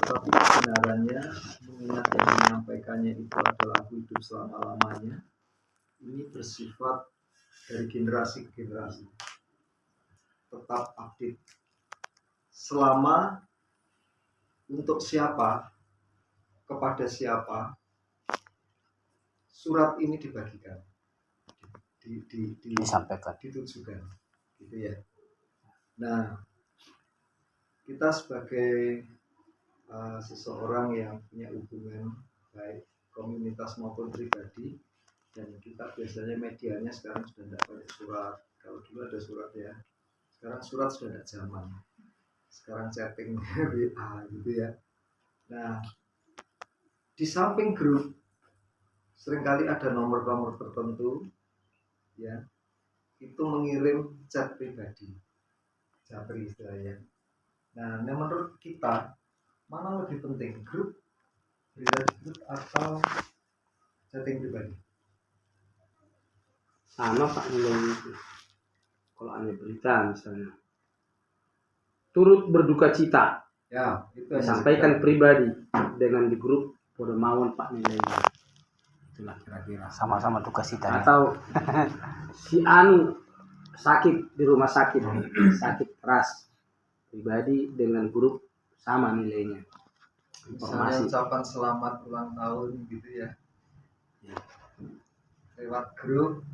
tetapi kebenarannya mengingat yang menyampaikannya itu adalah hidup selama-lamanya. Ini bersifat dari generasi ke generasi, tetap update. Selama untuk siapa, kepada siapa surat ini dibagikan, disampaikan, ditujukan, gitu ya. Nah, kita sebagai seseorang yang punya hubungan baik komunitas maupun pribadi, dan kita biasanya medianya sekarang sudah tidak pakai surat. Kalau dulu ada surat ya, sekarang surat sudah tidak zaman. Sekarang chatting WA gitu ya. Nah, di samping grup seringkali ada nomor-nomor tertentu ya, itu mengirim chat pribadi, japri istilahnya. Nah, menurut kita mana lebih penting, grup, berita di grup atau chatting pribadi? Sama Pak nilainya itu. Kalau hanya berita misalnya, turut berduka cita, Ya, itu sampaikan pribadi, dengan di grup pada mawon Pak nilainya. Itulah kira-kira. Sama-sama duka cita. Atau si Anu sakit di rumah sakit, sakit keras, pribadi dengan grup sama nilainya. Misalnya ucapan selamat ulang tahun gitu ya, lewat grup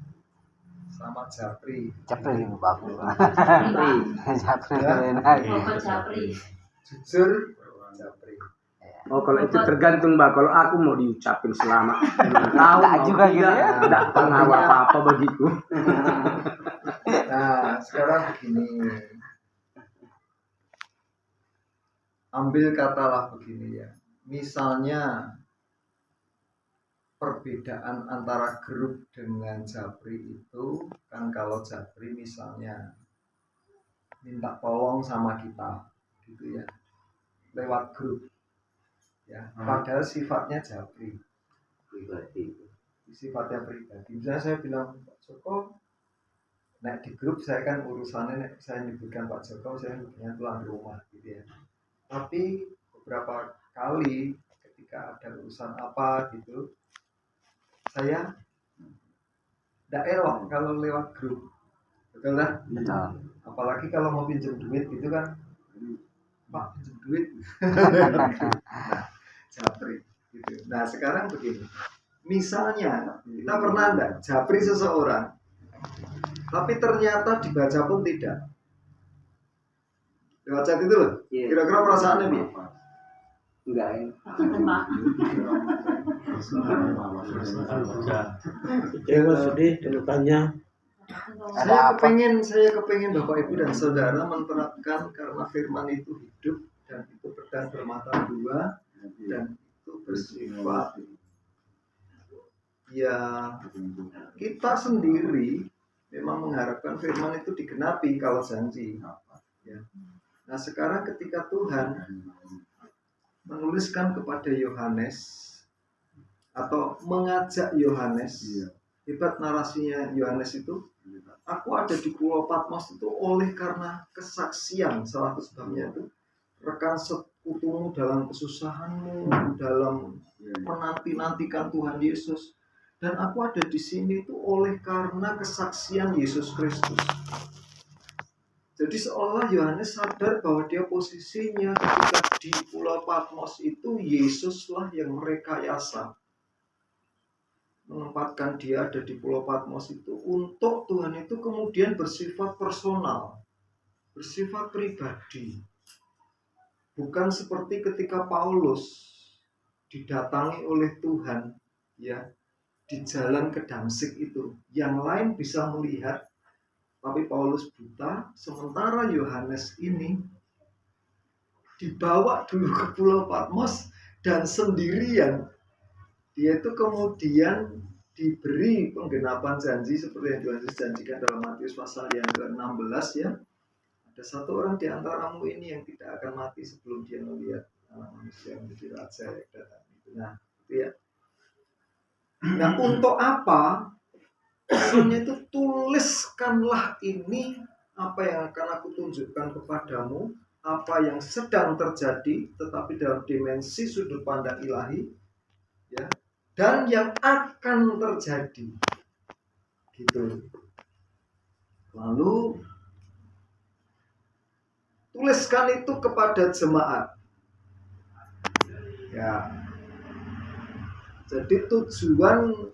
sama japri. Japri lebih bagus. Japri. Jujur japri. Oh, kalau itu tergantung Mbak. Kalau aku mau diucapin selamat, tahu juga gitu ya. Tidak pengaruh apa-apa bagiku. Nah, sekarang begini. Ambil katalah begini ya. Misalnya perbedaan antara grup dengan japri itu kan, kalau japri misalnya minta tolong sama kita gitu ya, lewat grup ya, padahal sifatnya japri pribadi, sifatnya pribadi. Misalnya saya bilang, Pak Joko, nah di grup saya kan urusannya, saya nyebutkan Pak Joko, saya punya tulang rumah gitu ya, tapi beberapa kali ketika ada urusan apa gitu, saya tidak elok kalau lewat grup, betul kan? Betul. Apalagi kalau mau pinjam duit gitu kan, Pak pinjam duit. Nah, japri gitu. Nah, sekarang begini, misalnya kita pernah enggak japri seseorang tapi ternyata dibaca pun tidak, lewat chat itu loh, kira-kira perasaannya nih? Enggak ya. Kecewa, sedih, tanya. Saya kepengen Bapak Ibu dan Saudara menerapkan, karena firman itu hidup dan itu pedang bermata dua dan itu bersifat ya, kita sendiri memang mengharapkan firman itu digenapi kalau janji ya. Nah, sekarang ketika Tuhan menuliskan kepada Yohanes atau mengajak Yohanes, hebat narasinya Yohanes itu, aku ada di Pulau Patmos itu oleh karena kesaksian, salah satu sebabnya itu rekan sekutumu dalam kesusahanmu, dalam menanti-nantikan Tuhan Yesus, dan aku ada di sini itu oleh karena kesaksian Yesus Kristus. Jadi seolah Yohanes sadar bahwa dia posisinya ketika di Pulau Patmos itu, Yesuslah yang merekayasa, menempatkan dia ada di Pulau Patmos itu untuk Tuhan itu kemudian bersifat personal, bersifat pribadi. Bukan seperti ketika Paulus didatangi oleh Tuhan ya, di jalan ke Damsyik itu, yang lain bisa melihat tapi Paulus buta, sementara Yohanes ini dibawa dulu ke Pulau Patmos dan sendirian. Dia itu kemudian diberi penggenapan janji seperti yang Tuhan Yesus janjikan dalam Matius pasal yang ke-16 ya. Ada satu orang di antaramu ini yang tidak akan mati sebelum dia melihat anak manusia menjadi raja yang datang. Nah, itu ya. Nah, untuk apa? Maksudnya itu, tuliskanlah ini apa yang akan aku tunjukkan kepadamu apa yang sedang terjadi, tetapi dalam dimensi sudut pandang ilahi, ya, dan yang akan terjadi, gitu. Lalu tuliskan itu kepada jemaat, ya. Jadi tujuan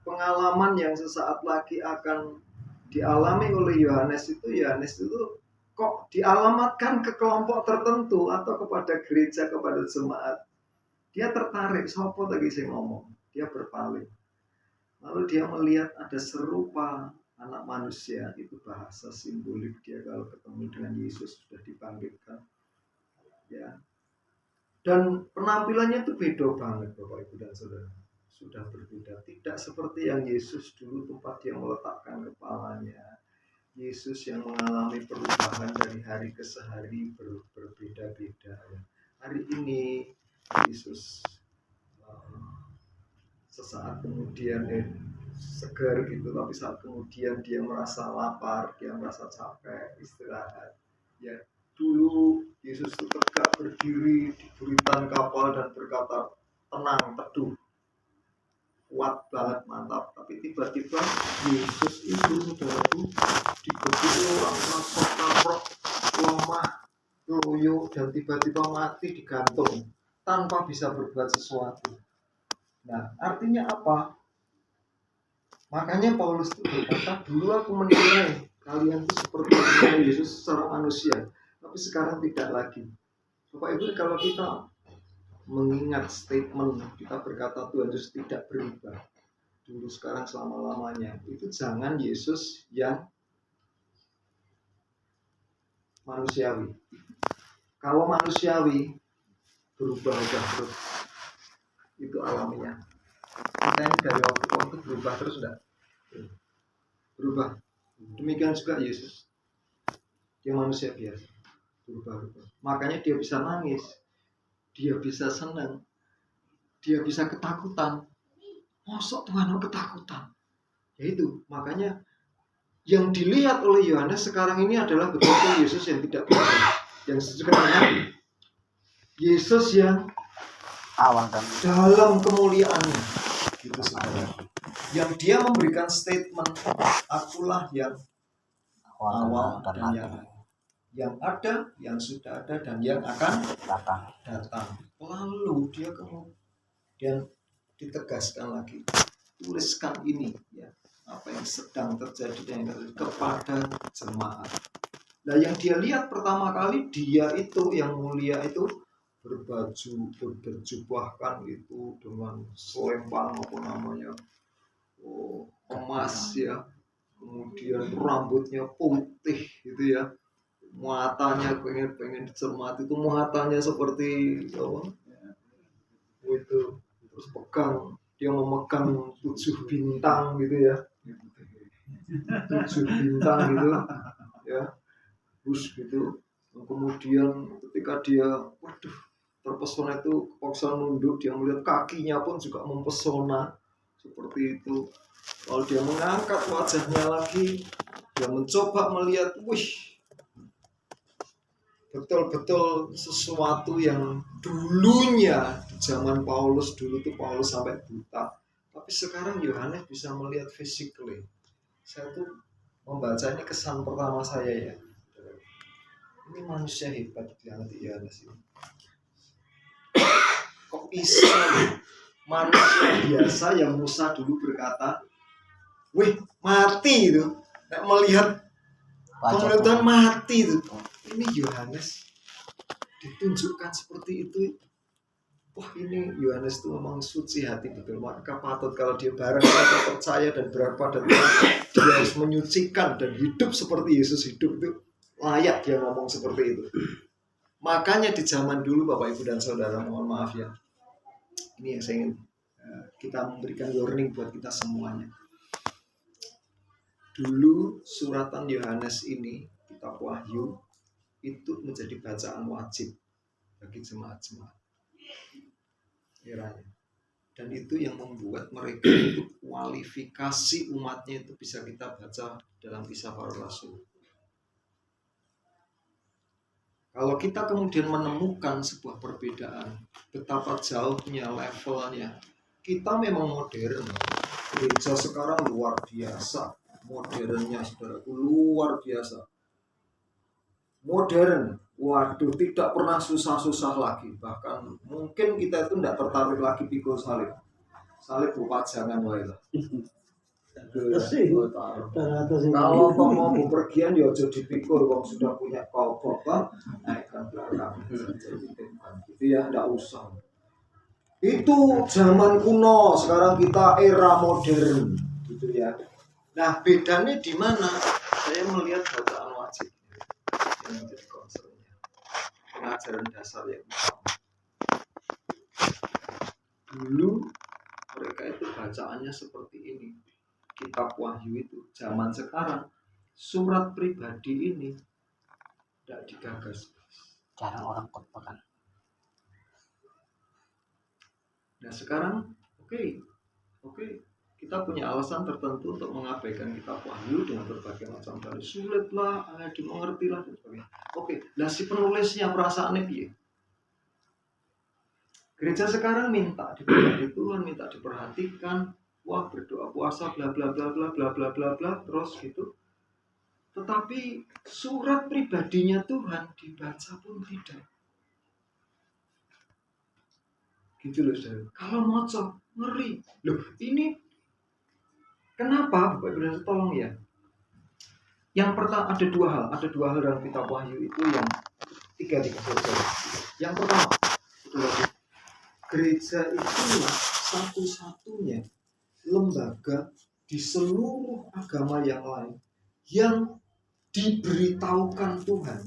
pengalaman yang sesaat lagi akan dialami oleh Yohanes itu kok dialamatkan ke kelompok tertentu atau kepada gereja, kepada jemaat. Dia tertarik, sopo tadi saya ngomong, dia berpaling. Lalu dia melihat ada serupa anak manusia, itu bahasa simbolik dia kalau ketemu dengan Yesus sudah dibangkitkan. Ya. Dan penampilannya itu beda banget Bapak Ibu dan Saudara. Sudah berbeda, tidak seperti yang Yesus dulu tempat dia meletakkan kepalanya. Yesus yang mengalami perubahan dari hari ke hari berbeda-beda. Hari ini Yesus sesaat kemudian segar gitu, tapi saat kemudian dia merasa lapar, dia merasa capek, istirahat. Ya, dulu Yesus itu tegak berdiri di buritan kapal dan berkata tenang, teduh, kuat banget, mantap. Tapi tiba-tiba Yesus itu saudaraku dikepung orang nabrak, lemah, loyo, dan tiba-tiba mati digantung tanpa bisa berbuat sesuatu. Nah, artinya apa? Makanya Paulus itu berkata, dulu aku menilai kalian itu seperti Yesus secara manusia, tapi sekarang tidak lagi. Bapak Ibu, kalau kita mengingat statement kita berkata Tuhan Yesus tidak berubah, dulu sekarang selama-lamanya, itu jangan Yesus yang manusiawi. Kalau manusiawi berubah aja terus, itu alamiah. Kita ini dari waktu ke waktu berubah terus enggak? Berubah. Demikian juga Yesus. Dia manusia biasa. Berubah. Makanya dia bisa nangis. Dia bisa senang. Dia bisa ketakutan. Mosok Tuhan ketakutan. Ya itu. Makanya yang dilihat oleh Yohanes sekarang ini adalah betul-betul Yesus yang tidak berubah. Yang sebenarnya Yesus yang awal dan dalam kemuliaannya, gitu saudara. Yang dia memberikan statement, akulah yang awal dan yang ada, yang sudah ada dan yang akan datang. Lalu dia kemudian ditegaskan lagi, tuliskan ini, ya, apa yang sedang terjadi dan yang terjadi kepada jemaat. Nah, yang dia lihat pertama kali, dia itu yang mulia itu berjubahkan itu dengan selempang apa namanya, emas, ya, kemudian rambutnya putih gitu ya, matanya pengen dicermati, itu matanya seperti apa itu, terus dia memegang 7 bintang gitu ya, 7 bintang gitu ya, terus gitu. Kemudian ketika dia terpesona itu, kepaksa nunduk, dia melihat kakinya pun juga mempesona seperti itu. Lalu dia mengangkat wajahnya lagi, dia mencoba melihat, betul-betul sesuatu yang dulunya di zaman Paulus dulu tuh Paulus sampai buta, tapi sekarang Yohanes bisa melihat physically. Saya tuh membaca ini, kesan pertama saya ya, ini manusia hebat banget Yohanes ini. Kok bisa manusia biasa yang Musa dulu berkata, mati itu, nggak melihat pemerintahan mati itu. Ini Yohanes ditunjukkan seperti itu. Wah, ini Yohanes itu memang suci hati betul. Maka patut kalau dia bareng kata percaya dan berapa dan dia harus menyucikan dan hidup seperti Yesus hidup, itu layak dia ngomong seperti itu. Makanya di zaman dulu Bapak Ibu dan Saudara, mohon maaf ya, ini yang saya ingin kita memberikan warning buat kita semuanya. Dulu suratan Yohanes ini, kitab Wahyu, itu menjadi bacaan wajib bagi jemaat-jemaat eranya. Dan itu yang membuat mereka itu kualifikasi umatnya itu bisa kita baca dalam Kisah Para Rasul. Kalau kita kemudian menemukan sebuah perbedaan, betapa jauhnya levelnya, kita memang modern. Gereja sekarang luar biasa, modernnya saudaraku luar biasa. Modern, waduh tidak pernah susah-susah lagi. Bahkan mungkin kita itu tidak tertarik lagi pikul salib. Salib pajangan wae lah. Kalau kau mau bepergian ya aja dipikul, wong sudah punya kau bapak naikkan belakang gitu ya, tidak usah. Itu zaman kuno, sekarang kita era modern gitu ya. Nah bedanya di mana? Saya melihat bacaan wajib yang menjadi concernnya, pengajaran dasar yang utama. Dulu mereka itu bacaannya seperti ini, kitab Wahyu itu. Zaman sekarang surat pribadi ini tidak digagas. Jarang orang khotbah kan. Nah sekarang oke, kita punya alasan tertentu untuk mengabaikan kitab Wahyu dengan berbagai macam dalil. Sulit lah, dimengerti lah dan sebagainya. Oke, nah si penulisnya perasaannya piye? Gereja sekarang minta diberkati Tuhan, minta diperhatikan, wah berdoa puasa bla bla bla bla bla bla bla bla terus gitu. Tetapi surat pribadinya Tuhan dibaca pun tidak. Gitu loh saudara. Kalau ngocok ngeri. Loh ini kenapa Bapak Ibu Saudara tolong ya. Yang pertama ada dua hal dalam kitab Wahyu itu yang tiga saudara. Yang pertama gereja itulah satu-satunya lembaga di seluruh agama yang lain yang diberitahukan Tuhan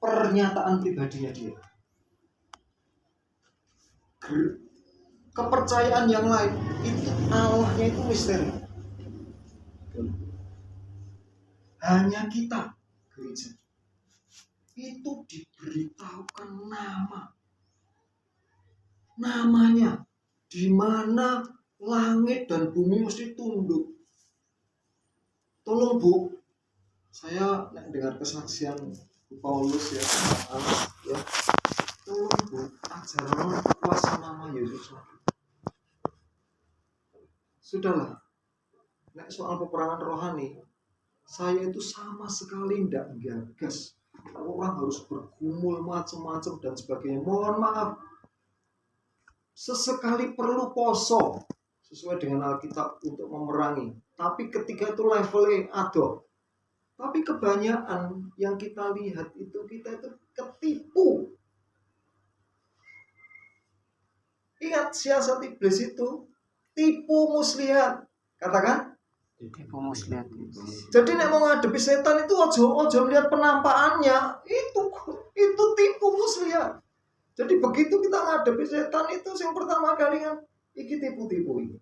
pernyataan pribadinya dia. Kepercayaan yang lain itu Allahnya itu misteri. Hanya kita gereja itu diberitahukan namanya, di mana langit dan bumi mesti tunduk. Tolong Bu, saya dengar kesaksian Bu Paulus ya, ya. Tolong Bu, ajaran kuasa nama Yesus lagi. Sudahlah, nek soal peperangan rohani, saya itu sama sekali tidak gagas. Orang harus bergumul macam-macam dan sebagainya. Mohon maaf, sesekali perlu poso sesuai dengan Alkitab untuk memerangi. Tapi ketika itu levelnya adoh. Tapi kebanyakan yang kita lihat itu kita itu ketipu. Ingat siasat iblis itu tipu muslihat. Katakan Tipu muslihat. jadi nek mau ngadepi setan itu ojo melihat penampakannya, itu tipu muslihat. Jadi begitu kita ngadepi setan itu yang pertama kali kan iki tipu-tipu ini.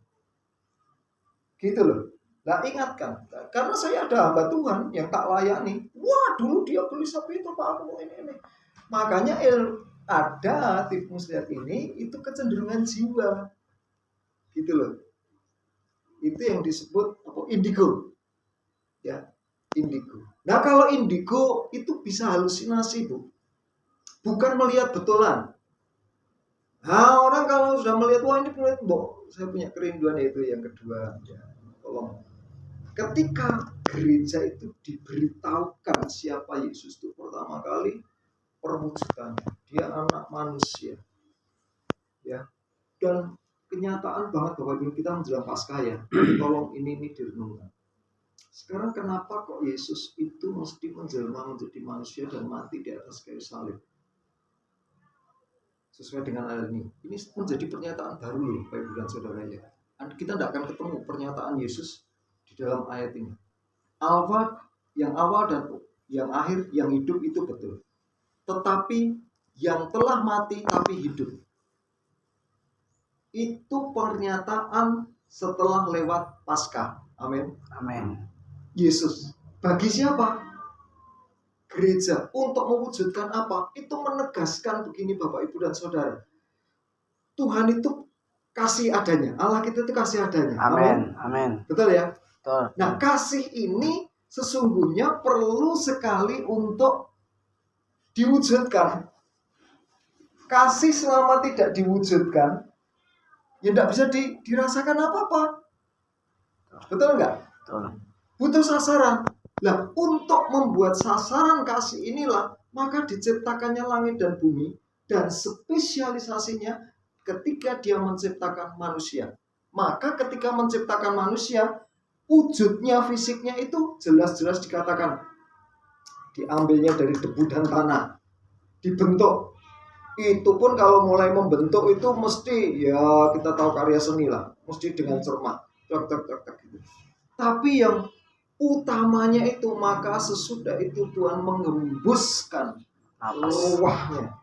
Gitu loh. Nah ingatkan, karena saya ada hamba Tuhan yang tak layani. Wah dulu dia beli sapi itu Pak aku ini. Makanya ada tipu muslihat ini itu kecenderungan jiwa. Gitu loh. Itu yang disebut indigo. Ya, indigo. Nah, kalau indigo itu bisa halusinasi, Bu. Bukan melihat betulan. Nah, orang kalau sudah melihat wah ini melihat, saya punya kerinduan itu yang kedua. Ya, tolong. Ketika gereja itu diberitahukan siapa Yesus itu pertama kali perwujudannya. Dia anak manusia. Ya. Dan kenyataan banget Bapak Ibu kita menjelang Paskah ya. Tolong ini direnungkan. Sekarang kenapa kok Yesus itu mesti menjelma menjadi manusia dan mati di atas kayu salib? Sesuai dengan ayat ini. Ini menjadi pernyataan baru loh Bapak Ibu dan Saudara ya. Kita tidak akan ketemu pernyataan Yesus di dalam ayat ini. Alfa, yang awal dan yang akhir, yang hidup itu betul. Tetapi yang telah mati tapi hidup. Itu pernyataan setelah lewat Paskah. Amin. Amin. Yesus. Bagi siapa? Gereja. Untuk mewujudkan apa? Itu menegaskan begini Bapak, Ibu, dan Saudara. Tuhan itu kasih adanya. Allah kita itu kasih adanya. Amin. Amin. Betul ya? Betul. Nah, kasih ini sesungguhnya perlu sekali untuk diwujudkan. Kasih selama tidak diwujudkan, ya tidak bisa dirasakan apa-apa. Betul nggak? Betul. Butuh sasaran. Nah, untuk membuat sasaran kasih inilah, maka diciptakannya langit dan bumi, dan spesialisasinya ketika dia menciptakan manusia. Maka ketika menciptakan manusia, wujudnya fisiknya itu jelas-jelas dikatakan diambilnya dari debu dan tanah, dibentuk. Itu pun kalau mulai membentuk itu mesti, ya kita tahu karya seni lah, mesti dengan cermat, gitu. Tapi yang utamanya itu, maka sesudah itu Tuhan mengembuskan ruahnya.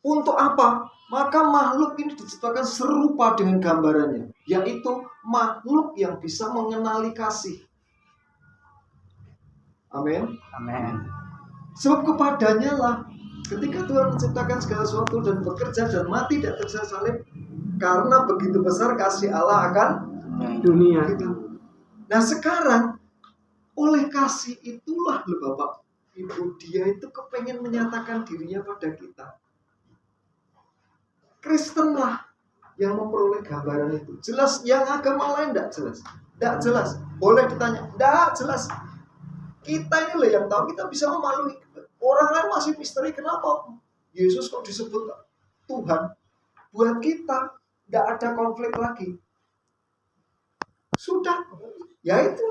Untuk apa? Maka makhluk ini diciptakan serupa dengan gambarannya, yaitu makhluk yang bisa mengenali kasih. Amin. Amin. Sebab kepadanya lah ketika Tuhan menciptakan segala sesuatu dan bekerja dan mati di atas salib, karena begitu besar kasih Allah akan dunia. Nah sekarang oleh kasih itulah Bapak Ibu, dia itu kepengen menyatakan dirinya pada kita. Kristen lah yang memperoleh gambaran itu. Jelas, yang agama lain tidak jelas. Tidak jelas. Boleh ditanya, tidak jelas. Kita ini lah yang tahu, kita bisa memalui. Orang lain masih misteri, kenapa Yesus kok disebut Tuhan? Buat kita tidak ada konflik lagi. Sudah, ya itu.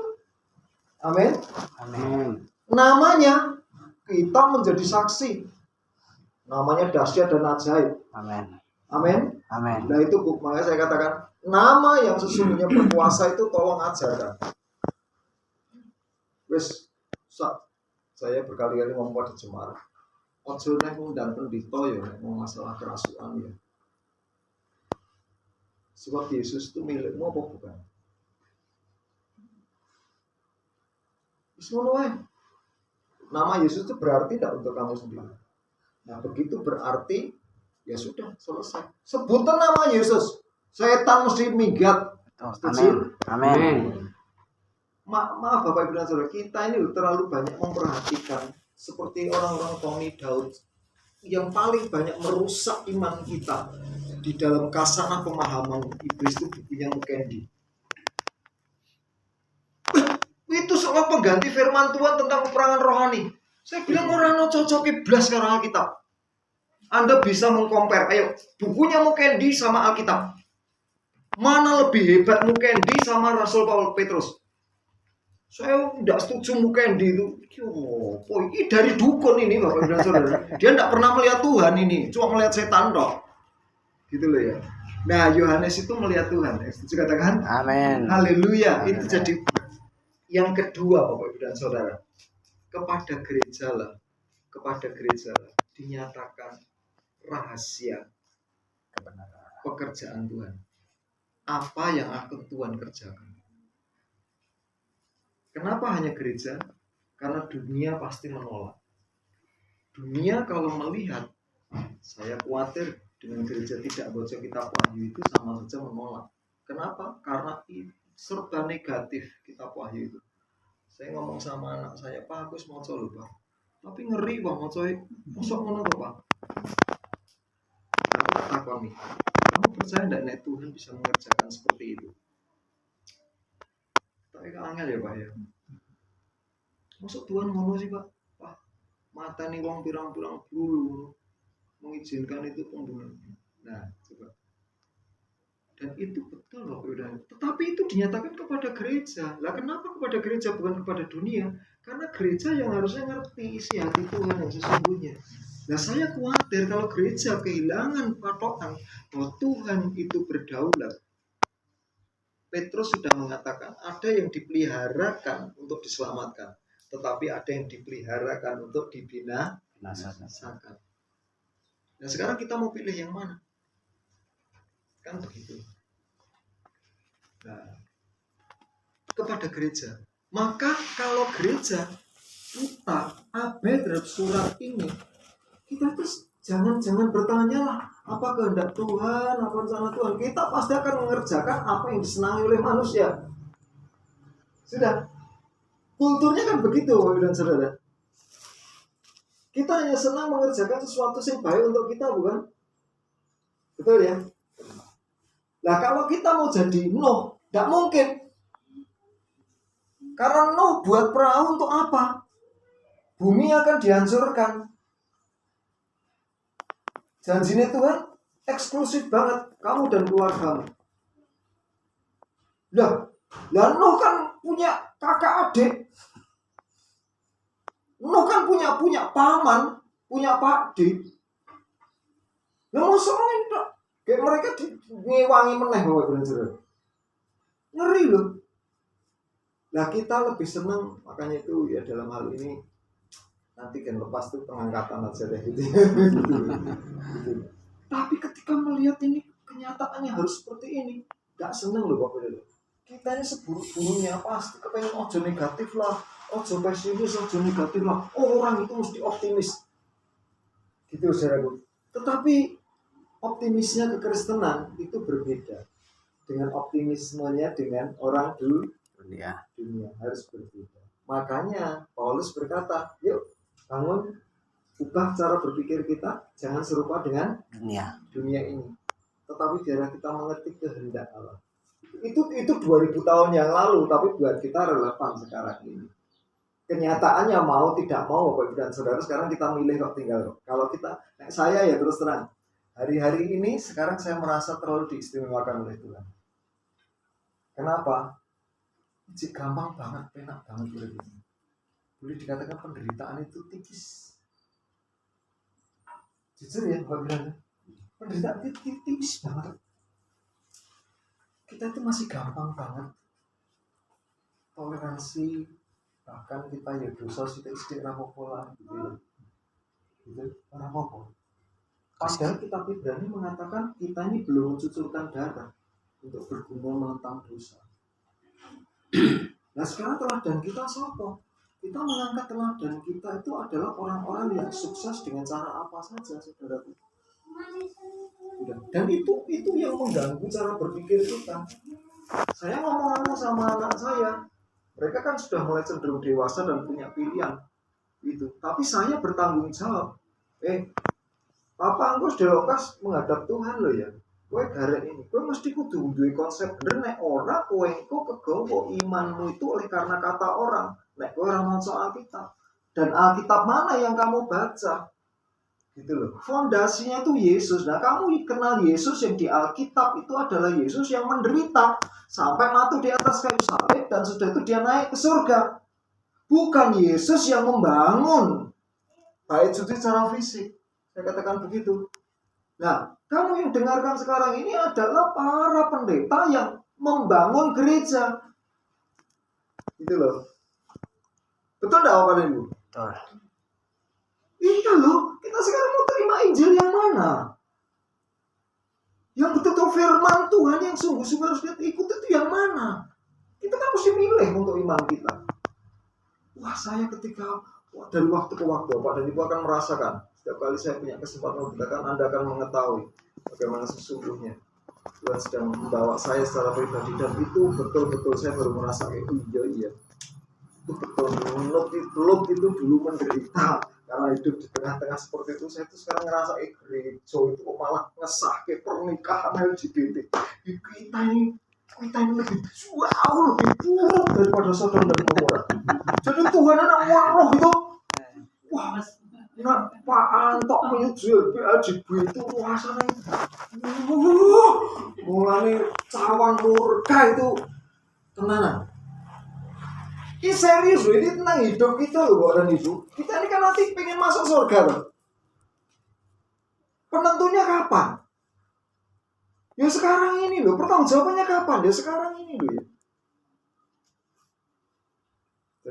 Amin. Amin. Namanya kita menjadi saksi. Namanya dahsyat dan ajaib. Amin. Amin. Amin. Nah itu makanya saya katakan nama yang sesungguhnya berkuasa itu tolong ajarkan. Wes, saya berkali-kali ngomong pada jemaat, ojo nek ngundang pendeta ya nek mau masalah kerasukan ya. Sebab Yesus itu milikmu apa bukan? Bismillah. Nama Yesus itu berarti tidak untuk kamu sendiri. Nah begitu berarti ya sudah selesai. Sebutan nama Yesus, setan mesti minggat. Amin. Amin. Maaf Bapak Ibu dan Saudara, kita ini terlalu banyak memperhatikan seperti orang-orang Tony Daud yang paling banyak merusak iman kita di dalam kasanah pemahaman iblis itu bukunya Mukendi. Itu soal pengganti firman Tuhan tentang peperangan rohani. Saya bilang orang cocok iblis sekarang Alkitab. Anda bisa mengcompare, ayo bukunya Mukendi sama Alkitab. Mana lebih hebat Mukendi sama Rasul Paul Petrus? Saya tidak setuju Mukendi itu. Ini dari dukun ini Bapak Ibu dan Saudara. Dia tidak pernah melihat Tuhan ini, cuma melihat setan dok. Gitu loh ya. Nah Yohanes itu melihat Tuhan. Setuju katakan? Amin. Haleluya. Itu jadi yang kedua Bapak Ibu dan Saudara. Kepada gereja lah dinyatakan rahasia pekerjaan Tuhan. Apa yang akan Tuhan kerjakan? Kenapa hanya gereja? Karena dunia pasti menolak. Dunia kalau melihat, saya khawatir dengan gereja tidak baca kitab Wahyu itu sama saja menolak. Kenapa? Karena serba negatif kitab Wahyu itu. Saya ngomong sama anak saya, Pak Agus mau coba Pak. Tapi ngeri Pak mau coba. Mosok ngono to Pak. Aku takon nih. Kamu percaya enggak nek Tuhan bisa mengerjakan seperti itu? Tapi angel ya Pak ya. Masuk Tuhan ngono sih Pak. Pak, mata nih wong pirang-pirang bulu mengizinkan itu pembunuhan. Nah, coba. Dan itu betul loh udah. Tetapi itu dinyatakan kepada gereja. Lah kenapa kepada gereja bukan kepada dunia? Karena gereja yang harusnya ngerti isi hati Tuhan yang sesungguhnya. Nah saya khawatir kalau gereja kehilangan patokan bahwa Tuhan itu berdaulat. Petrus sudah mengatakan ada yang dipeliharakan untuk diselamatkan, tetapi ada yang dipeliharakan untuk dibinasakan. Nah sekarang kita mau pilih yang mana? Kan begitu. Nah, kepada gereja. Maka kalau gereja kita abai terhadap surat ini, kita terus jangan bertanya lah apa kehendak Tuhan, apa rencana Tuhan. Kita pasti akan mengerjakan apa yang disenangi oleh manusia. Sudah. Kulturnya kan begitu, Bapak Ibu dan Saudara. Kita hanya senang mengerjakan sesuatu yang baik untuk kita, bukan? Betul ya? Nah, kalau kita mau jadi Nuh, tidak mungkin. Karena Nuh buat perahu untuk apa? Bumi akan dihancurkan. Janjinya Tuhan eksklusif banget, kamu dan keluargamu. Lah Nuh kan punya kakak adik. Nuh kan punya paman, punya pakde. Lah mau semuanya kayak mereka ngewangi meneh Bapak Ibu dan Saudara. Ngeri loh. Nah kita lebih senang, makanya itu ya dalam hal ini nanti kan lepas tuh pengangkatan aja deh gitu. Gitu. Tapi ketika melihat ini kenyataannya harus seperti ini, gak seneng loh Bapak Ibu. Kita ini seburuk-buruknya pasti kepengen ojo negatif lah, ojo pesimis, ojo negatif lah. Orang itu mesti optimis. Gitu saudaraku. Tetapi optimisnya kekristenan itu berbeda dengan optimismenya dengan orang dunia harus berbeda. Makanya Paulus berkata, yuk bangun, ubah cara berpikir kita, jangan serupa dengan dunia ini, tetapi biarlah kita mengerti kehendak Allah. Itu 2000 tahun yang lalu, tapi buat kita relevan sekarang ini. Kenyataannya mau tidak mau Bapak Ibu dan Saudara, sekarang kita milih kok tinggal. Kalau kita, saya ya terus terang, hari-hari ini sekarang saya merasa terlalu diistimewakan oleh Tuhan. Kenapa? Jadi gampang banget, enak banget boleh dikatakan penderitaan itu tipis. Jujur ya Bapak Ibu, penderitaan itu tipis banget. Kita itu masih gampang banget toleransi, bahkan kita ya dosa sudah istri rapopola gitu ya. Gitu, rapopo. Padahal kitab Ibrani mengatakan kita ini belum mencucurkan darah untuk bergumul menentang dosa. Nah sekarang teladan kita siapa? Kita mengangkat teladan kita itu adalah orang-orang yang sukses dengan cara apa saja, saudaraku. Dan itu yang mengganggu cara berpikir kita. Saya ngomong sama anak saya, mereka kan sudah mulai cenderung dewasa dan punya pilihan itu. Tapi saya bertanggung jawab. Papa engko delokas menghadap Tuhan lo ya. Kowe garek ini, kowe mesti kudu duwe konsep bener, nek ora kowe engko kegawa imanmu itu oleh karena kata orang. Nek kowe ora maca Alkitab. Dan Alkitab mana yang kamu baca? Gitu loh. Fondasinya itu Yesus. Nah, kamu kenal Yesus yang di Alkitab itu adalah Yesus yang menderita sampai mati di atas kayu salib dan sudah itu dia naik ke surga. Bukan Yesus yang membangun baik itu secara fisik. Saya katakan begitu. Nah, kamu yang dengarkan sekarang ini adalah para pendeta yang membangun gereja. Gitu loh. Betul enggak Bapak Ibu? Betul. Iya loh, kita sekarang mau terima Injil yang mana? Yang betul-betul firman Tuhan yang sungguh-sungguh harus kita ikuti itu yang mana? Kita kan mesti milih untuk iman kita. Wah, saya ketika dari waktu ke waktu, Pak dan Ibu akan merasakan. Setiap kali saya punya kesempatan memberitakan, Anda akan mengetahui bagaimana sesungguhnya Tuhan sedang membawa saya secara pribadi. Dan itu betul-betul saya baru merasa iya. Itu betul, Lot itu dulu menderita karena hidup di tengah-tengah seperti itu. Saya tuh sekarang ngerasa gereja itu kok malah ngesah ke pernikahan LGBT. Kita ini lebih jauh lebih buruk daripada Sodom dan Gomora. Jadi Tuhan anak roh itu, wah, nah Pak Antok menyusul LGBT itu rasanya, mulai cawan murka itu tenanan. Ini serius loh, ini tentang hidup kita loh, Bapak dan Ibu. Kita ini kan nanti pengen masuk surga loh. Penentunya kapan? Ya sekarang ini loh, pertanggung jawabannya kapan? Ya sekarang ini loh ya.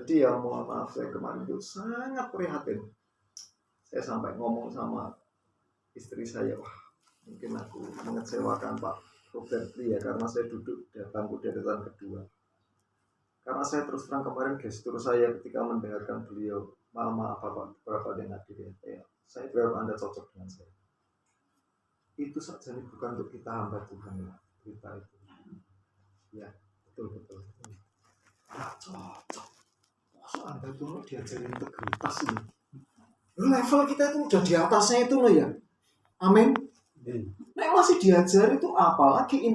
Jadi ya mohon maaf, saya kemarin itu sangat prihatin. Saya sampai ngomong sama istri saya, wah mungkin aku mengecewakan Pak Robert Lee ya, karena saya duduk di bangku deretan kedua. Karena saya terus terang kemarin gestur saya ketika mendengarkan beliau, maaf Bapak, berapa dengan hadir ya, saya berharap Anda cocok dengan saya. Itu saja bukan untuk kita hamba Tuhan ya, berita itu. Ya, betul. Gak cocok. Masa Anda tuh diajarin integritas ini? Level kita itu udah di atasnya itu loh ya. Amin. Nek masih diajar itu apalagi